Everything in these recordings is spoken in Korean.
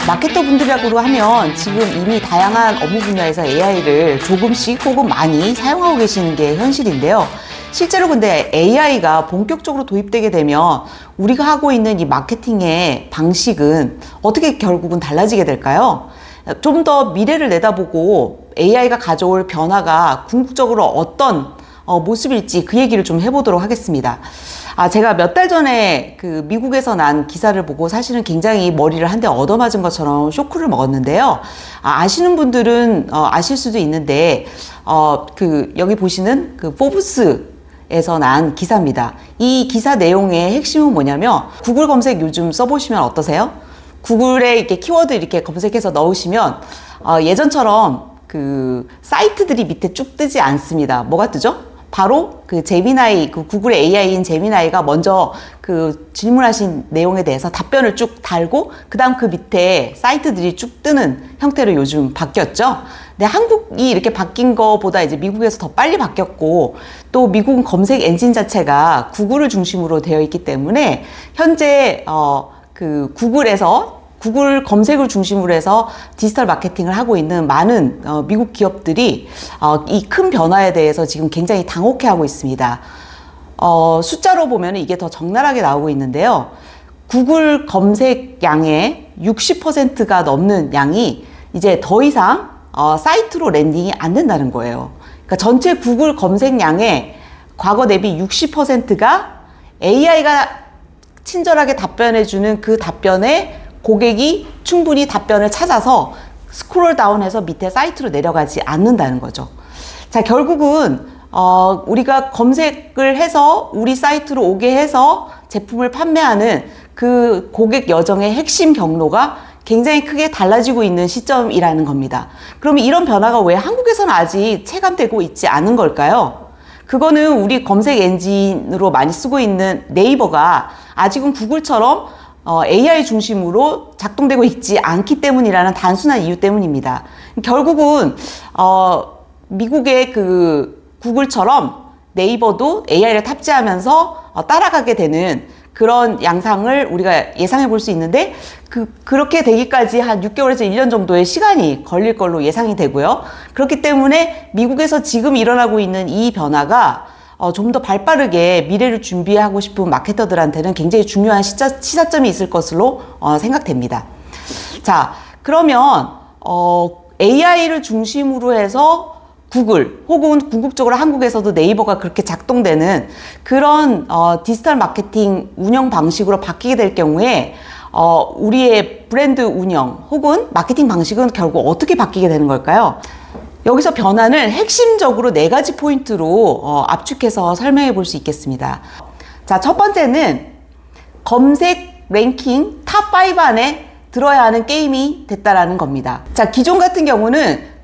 마케터 분들이라고 하면 지금 이미 다양한 업무 분야에서 AI를 조금씩 혹은 많이 사용하고 계시는 게 현실인데요. 실제로 근데 AI가 본격적으로 도입되게 되면 우리가 하고 있는 이 마케팅의 방식은 어떻게 결국은 달라지게 될까요? 좀 더 미래를 내다보고 AI가 가져올 변화가 궁극적으로 어떤 모습일지 그 얘기를 좀 해보도록 하겠습니다. 제가 몇 달 전에 그 미국에서 난 기사를 보고 사실은 굉장히 머리를 한 대 얻어맞은 것처럼 쇼크를 먹었는데요. 아시는 분들은 아실 수도 있는데 여기 보시는 그 포브스에서 난 기사입니다. 이 기사 내용의 핵심은 뭐냐면 구글 검색 요즘 써보시면 어떠세요? 구글에 이렇게 키워드 이렇게 검색해서 넣으시면 예전처럼 그 사이트들이 밑에 쭉 뜨지 않습니다. 뭐가 뜨죠? 바로 그 제미나이, 그 구글의 AI인 제미나이가 먼저 그 질문하신 내용에 대해서 답변을 쭉 달고 그 다음 그 밑에 사이트들이 쭉 뜨는 형태로 요즘 바뀌었죠. 근데 한국이 이렇게 바뀐 거보다 이제 미국에서 더 빨리 바뀌었고, 또 미국은 검색 엔진 자체가 구글을 중심으로 되어 있기 때문에 현재 그 구글 검색을 중심으로 해서 디지털 마케팅을 하고 있는 많은 미국 기업들이 이 큰 변화에 대해서 지금 굉장히 당혹해하고 있습니다. 숫자로 보면 이게 더 적나라하게 나오고 있는데요. 구글 검색량의 60%가 넘는 양이 이제 더 이상 사이트로 랜딩이 안 된다는 거예요. 그러니까 전체 구글 검색량의 과거 대비 60%가 AI가 친절하게 답변해주는 그 답변에 고객이 충분히 답변을 찾아서 스크롤 다운해서 밑에 사이트로 내려가지 않는다는 거죠. 자, 결국은 우리가 검색을 해서 우리 사이트로 오게 해서 제품을 판매하는 그 고객 여정의 핵심 경로가 굉장히 크게 달라지고 있는 시점이라는 겁니다. 그러면 이런 변화가 왜 한국에서는 아직 체감되고 있지 않은 걸까요? 그거는 우리 검색 엔진으로 많이 쓰고 있는 네이버가 아직은 구글처럼 AI 중심으로 작동되고 있지 않기 때문이라는 단순한 이유 때문입니다. 결국은 미국의 그 구글처럼 네이버도 AI를 탑재하면서 따라가게 되는 그런 양상을 우리가 예상해 볼 수 있는데, 그렇게 되기까지 한 6개월에서 1년 정도의 시간이 걸릴 걸로 예상이 되고요. 그렇기 때문에 미국에서 지금 일어나고 있는 이 변화가 좀 더 발빠르게 미래를 준비하고 싶은 마케터들한테는 굉장히 중요한 시사점이 있을 것으로 생각됩니다. 자, 그러면 AI를 중심으로 해서 구글 혹은 궁극적으로 한국에서도 네이버가 그렇게 작동되는 그런 디지털 마케팅 운영 방식으로 바뀌게 될 경우에 우리의 브랜드 운영 혹은 마케팅 방식은 결국 어떻게 바뀌게 되는 걸까요? 여기서 변화는 핵심적으로 4가지 포인트로 압축해서 설명해 볼 수 있겠습니다. 자, 첫 번째는 검색 랭킹 탑5 안에 들어야 하는 게임이 됐다라는 겁니다. 자, 기존 같은 경우는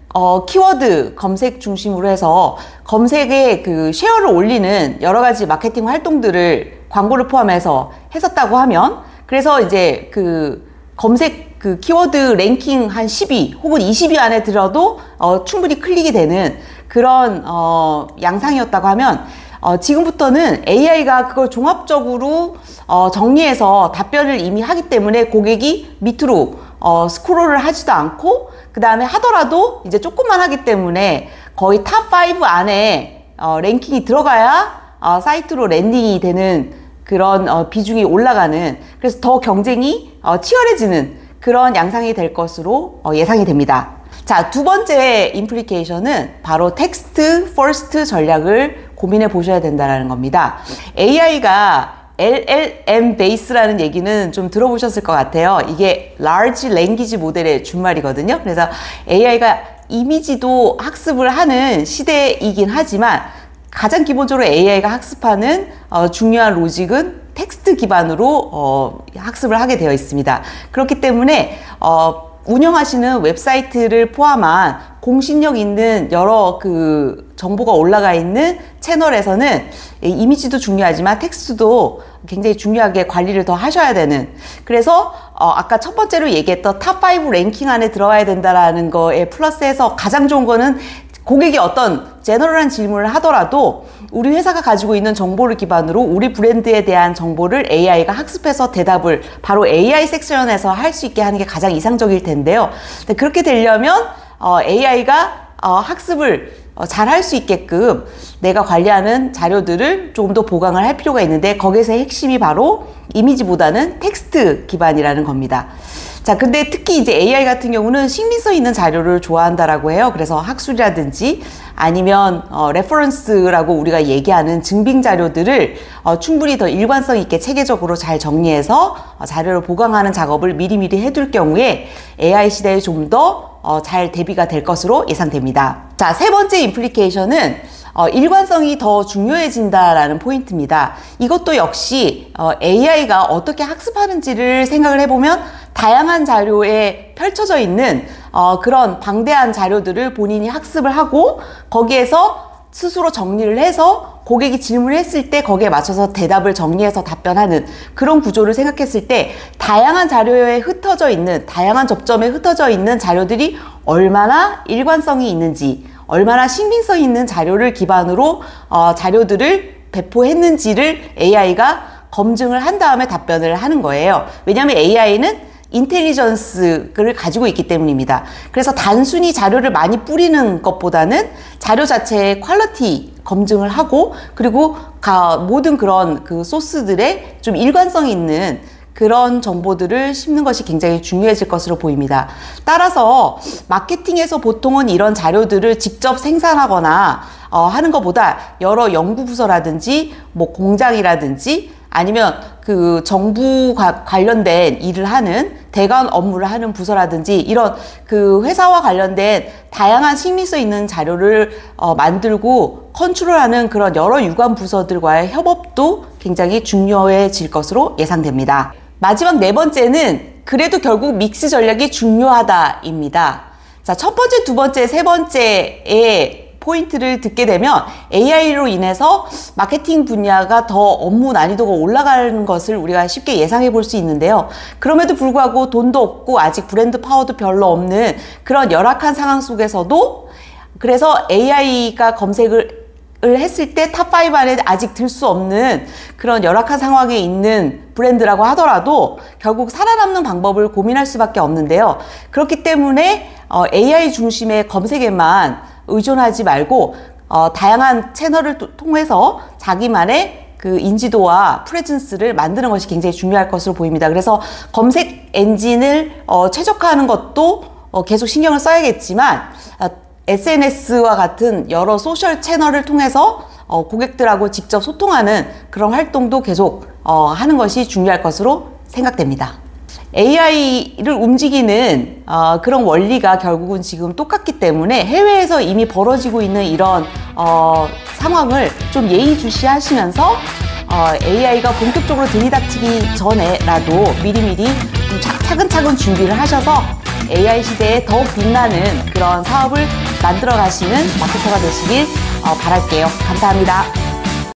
키워드 검색 중심으로 해서 검색에 그 쉐어를 올리는 여러 가지 마케팅 활동들을 광고를 포함해서 했었다고 하면, 그래서 이제 그 검색 그 키워드 랭킹 한 10위 혹은 20위 안에 들어도 충분히 클릭이 되는 그런 양상이었다고 하면, 지금부터는 AI가 그걸 종합적으로 정리해서 답변을 이미 하기 때문에 고객이 밑으로 스크롤을 하지도 않고, 그 다음에 하더라도 이제 조금만 하기 때문에 거의 탑5 안에 랭킹이 들어가야 사이트로 랜딩이 되는 그런 비중이 올라가는, 그래서 더 경쟁이 치열해지는 그런 양상이 될 것으로 예상이 됩니다. 자, 두 번째 임플리케이션은 바로 텍스트 퍼스트 전략을 고민해 보셔야 된다는 겁니다. AI가 LLM 베이스라는 얘기는 좀 들어보셨을 것 같아요. 이게 Large Language 모델의 준말이거든요. 그래서 AI가 이미지도 학습을 하는 시대이긴 하지만 가장 기본적으로 AI가 학습하는 중요한 로직은 텍스트 기반으로 학습을 하게 되어 있습니다. 그렇기 때문에 운영하시는 웹사이트를 포함한 공신력 있는 여러 그 정보가 올라가 있는 채널에서는 이미지도 중요하지만 텍스트도 굉장히 중요하게 관리를 더 하셔야 되는, 그래서 아까 첫 번째로 얘기했던 탑5 랭킹 안에 들어와야 된다라는 거에 플러스해서 가장 좋은 거는 고객이 어떤 제너럴한 질문을 하더라도 우리 회사가 가지고 있는 정보를 기반으로 우리 브랜드에 대한 정보를 AI가 학습해서 대답을 바로 AI 섹션에서 할 수 있게 하는 게 가장 이상적일 텐데요. 그렇게 되려면 AI가 학습을 잘 할 수 있게끔 내가 관리하는 자료들을 조금 더 보강을 할 필요가 있는데, 거기에서의 핵심이 바로 이미지보다는 텍스트 기반이라는 겁니다. 자, 근데 특히 이제 AI 같은 경우는 신빙성 있는 자료를 좋아한다라고 해요. 그래서 학술이라든지 아니면 레퍼런스라고 우리가 얘기하는 증빙 자료들을 충분히 더 일관성 있게 체계적으로 잘 정리해서 자료를 보강하는 작업을 미리미리 해둘 경우에 AI 시대에 좀 더 잘 대비가 될 것으로 예상됩니다. 자, 세 번째 임플리케이션은 일관성이 더 중요해진다라는 포인트입니다. 이것도 역시 AI가 어떻게 학습하는지를 생각을 해보면 다양한 자료에 펼쳐져 있는 그런 방대한 자료들을 본인이 학습을 하고 거기에서 스스로 정리를 해서 고객이 질문을 했을 때 거기에 맞춰서 대답을 정리해서 답변하는 그런 구조를 생각했을 때, 다양한 자료에 흩어져 있는, 다양한 접점에 흩어져 있는 자료들이 얼마나 일관성이 있는지, 얼마나 신빙성 있는 자료를 기반으로 자료들을 배포했는지를 AI가 검증을 한 다음에 답변을 하는 거예요. 왜냐하면 AI는 인텔리전스를 가지고 있기 때문입니다. 그래서 단순히 자료를 많이 뿌리는 것보다는 자료 자체의 퀄리티 검증을 하고, 그리고 모든 그런 그 소스들의 좀 일관성 있는 그런 정보들을 심는 것이 굉장히 중요해질 것으로 보입니다. 따라서 마케팅에서 보통은 이런 자료들을 직접 생산하거나 하는 것보다 여러 연구부서라든지 뭐 공장이라든지 아니면 그 정부 관련된 일을 하는 대관 업무를 하는 부서라든지 이런 그 회사와 관련된 다양한 신빙성 있는 자료를 만들고 컨트롤하는 그런 여러 유관 부서들과의 협업도 굉장히 중요해질 것으로 예상됩니다. 마지막 네 번째는 그래도 결국 믹스 전략이 중요하다입니다. 자, 첫 번째, 두 번째, 세 번째의 포인트를 듣게 되면 AI로 인해서 마케팅 분야가 더 업무 난이도가 올라가는 것을 우리가 쉽게 예상해 볼 수 있는데요. 그럼에도 불구하고 돈도 없고 아직 브랜드 파워도 별로 없는 그런 열악한 상황 속에서도, 그래서 AI가 검색을 했을 때 탑5 안에 아직 들 수 없는 그런 열악한 상황에 있는 브랜드라고 하더라도 결국 살아남는 방법을 고민할 수밖에 없는데요. 그렇기 때문에 AI 중심의 검색에만 의존하지 말고 다양한 채널을 통해서 자기만의 그 인지도와 프레젠스를 만드는 것이 굉장히 중요할 것으로 보입니다. 그래서 검색 엔진을 최적화하는 것도 계속 신경을 써야겠지만 SNS와 같은 여러 소셜 채널을 통해서 고객들하고 직접 소통하는 그런 활동도 계속 하는 것이 중요할 것으로 생각됩니다. AI를 움직이는 그런 원리가 결국은 지금 똑같기 때문에 해외에서 이미 벌어지고 있는 이런 상황을 좀 예의주시하시면서 AI가 본격적으로 들이닥치기 전에라도 미리미리 좀 차근차근 준비를 하셔서 AI 시대에 더욱 빛나는 그런 사업을 만들어 가시는 마케터가 되시길 바랄게요. 감사합니다.